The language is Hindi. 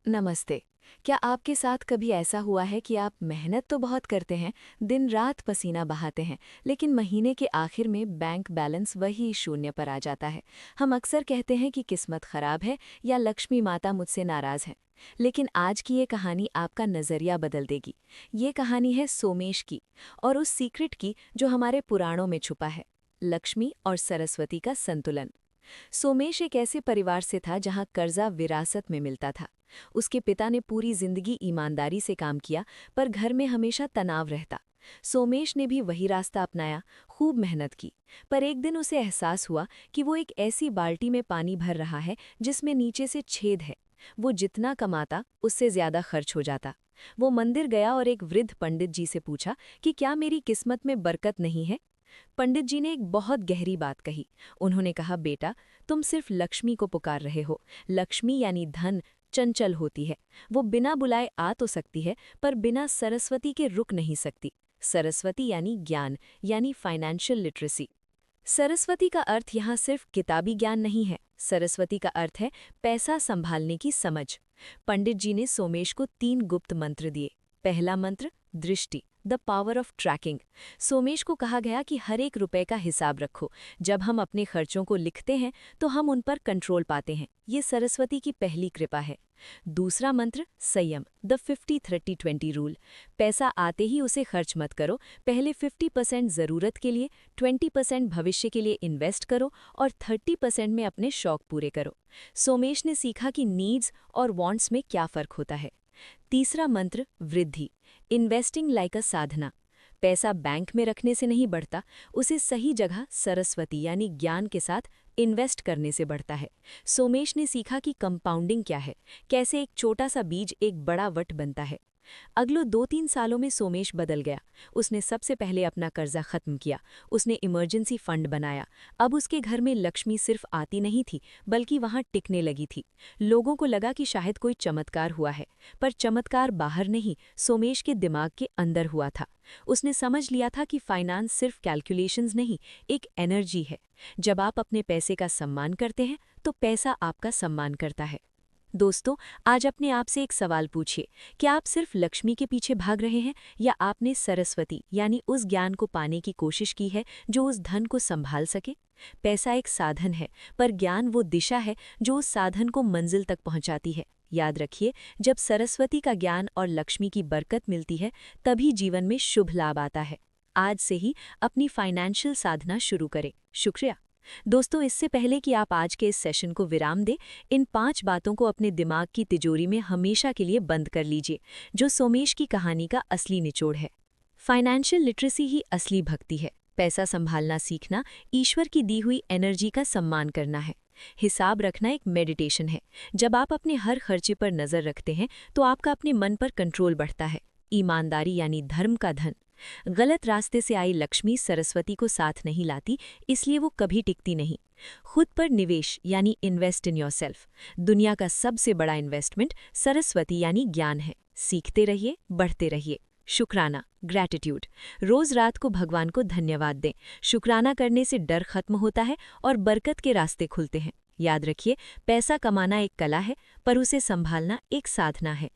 नमस्ते। क्या आपके साथ कभी ऐसा हुआ है कि आप मेहनत तो बहुत करते हैं, दिन रात पसीना बहाते हैं, लेकिन महीने के आखिर में बैंक बैलेंस वही शून्य पर आ जाता है। हम अक्सर कहते हैं कि किस्मत खराब है या लक्ष्मी माता मुझसे नाराज हैं। लेकिन आज की ये कहानी आपका नज़रिया बदल देगी। ये कहानी है सोमेश की, और उस सीक्रेट की जो हमारे पुराणों में छुपा है। लक्ष्मी और सरस्वती का संतुलन। सोमेश एक ऐसे परिवार से था जहां कर्जा विरासत में मिलता था। उसके पिता ने पूरी जिंदगी ईमानदारी से काम किया, पर घर में हमेशा तनाव रहता। सोमेश ने भी वही रास्ता अपनाया, खूब मेहनत की। पर एक दिन उसे एहसास हुआ कि वो एक ऐसी बाल्टी में पानी भर रहा है जिसमें नीचे से छेद है। वो जितना कमाता उससे ज्यादा खर्च हो जाता। वो मंदिर गया और एक वृद्ध पंडित जी से पूछा कि क्या मेरी किस्मत में बरकत नहीं है। पंडित जी ने एक बहुत गहरी बात कही। उन्होंने कहा, बेटा, तुम सिर्फ लक्ष्मी को पुकार रहे हो। लक्ष्मी यानी धन चंचल होती है। वो बिना बुलाए आ तो सकती है, पर बिना सरस्वती के रुक नहीं सकती। सरस्वती यानी ज्ञान, यानी फाइनेंशियल लिटरेसी। सरस्वती का अर्थ यहाँ सिर्फ किताबी ज्ञान नहीं है। सरस्वती का अर्थ है पैसा संभालने की समझ। पंडित जी ने सोमेश को 3 गुप्त मंत्र दिए। पहला मंत्र, दृष्टि, the power of tracking. Somesh को कहा गया कि हर एक रुपए का हिसाब रखो। जब हम अपने खर्चों को लिखते हैं तो हम उन पर कंट्रोल पाते हैं। ये सरस्वती की पहली कृपा है। दूसरा मंत्र, संयम, द 50-30-20 रूल। पैसा आते ही उसे खर्च मत करो। पहले 50% ज़रूरत के लिए, 20% भविष्य के लिए इन्वेस्ट करो और 30% में अपने शौक पूरे करो। सोमेश ने सीखा कि नीड्स और वांट्स में क्या फ़र्क होता है। तीसरा मंत्र, वृद्धि, इन्वेस्टिंग लाइक अ साधना। पैसा बैंक में रखने से नहीं बढ़ता, उसे सही जगह सरस्वती यानी ज्ञान के साथ इन्वेस्ट करने से बढ़ता है। सोमेश ने सीखा कि कंपाउंडिंग क्या है, कैसे एक छोटा सा बीज एक बड़ा वट बनता है। अगले 2-3 सालों में सोमेश बदल गया। उसने सबसे पहले अपना कर्जा खत्म किया। उसने इमरजेंसी फंड बनाया। अब उसके घर में लक्ष्मी सिर्फ आती नहीं थी, बल्कि वहां टिकने लगी थी। लोगों को लगा कि शायद कोई चमत्कार हुआ है, पर चमत्कार बाहर नहीं, सोमेश के दिमाग के अंदर हुआ था। उसने समझ लिया था कि फाइनेंस सिर्फ कैलकुलेशंस नहीं, एक एनर्जी है। जब आप अपने पैसे का सम्मान करते हैं तो पैसा आपका सम्मान करता है। दोस्तों, आज अपने आप से एक सवाल पूछिए, क्या आप सिर्फ लक्ष्मी के पीछे भाग रहे हैं, या आपने सरस्वती यानी उस ज्ञान को पाने की कोशिश की है जो उस धन को संभाल सके। पैसा एक साधन है, पर ज्ञान वो दिशा है जो उस साधन को मंजिल तक पहुंचाती है। याद रखिए, जब सरस्वती का ज्ञान और लक्ष्मी की बरकत मिलती है, तभी जीवन में शुभ लाभ आता है। आज से ही अपनी फाइनेंशियल साधना शुरू करें। शुक्रिया। दोस्तों, इससे पहले कि आप आज के इस सेशन को विराम दें, इन 5 बातों को अपने दिमाग की तिजोरी में हमेशा के लिए बंद कर लीजिए, जो सोमेश की कहानी का असली निचोड़ है। फाइनेंशियल लिटरेसी ही असली भक्ति है। पैसा संभालना सीखना ईश्वर की दी हुई एनर्जी का सम्मान करना है। हिसाब रखना एक मेडिटेशन है। जब आप अपने हर खर्चे पर नजर रखते हैं तो आपका अपने मन पर कंट्रोल बढ़ता है। ईमानदारी यानी धर्म का धन। गलत रास्ते से आई लक्ष्मी सरस्वती को साथ नहीं लाती, इसलिए वो कभी टिकती नहीं। खुद पर निवेश यानी इन्वेस्ट इन योरसेल्फ। दुनिया का सबसे बड़ा इन्वेस्टमेंट सरस्वती यानी ज्ञान है। सीखते रहिए, बढ़ते रहिए। शुक्राना, ग्रैटिट्यूड। रोज रात को भगवान को धन्यवाद दें। शुक्राना करने से डर खत्म होता है और बरकत के रास्ते खुलते हैं। याद रखिए, पैसा कमाना एक कला है, पर उसे संभालना एक साधना है।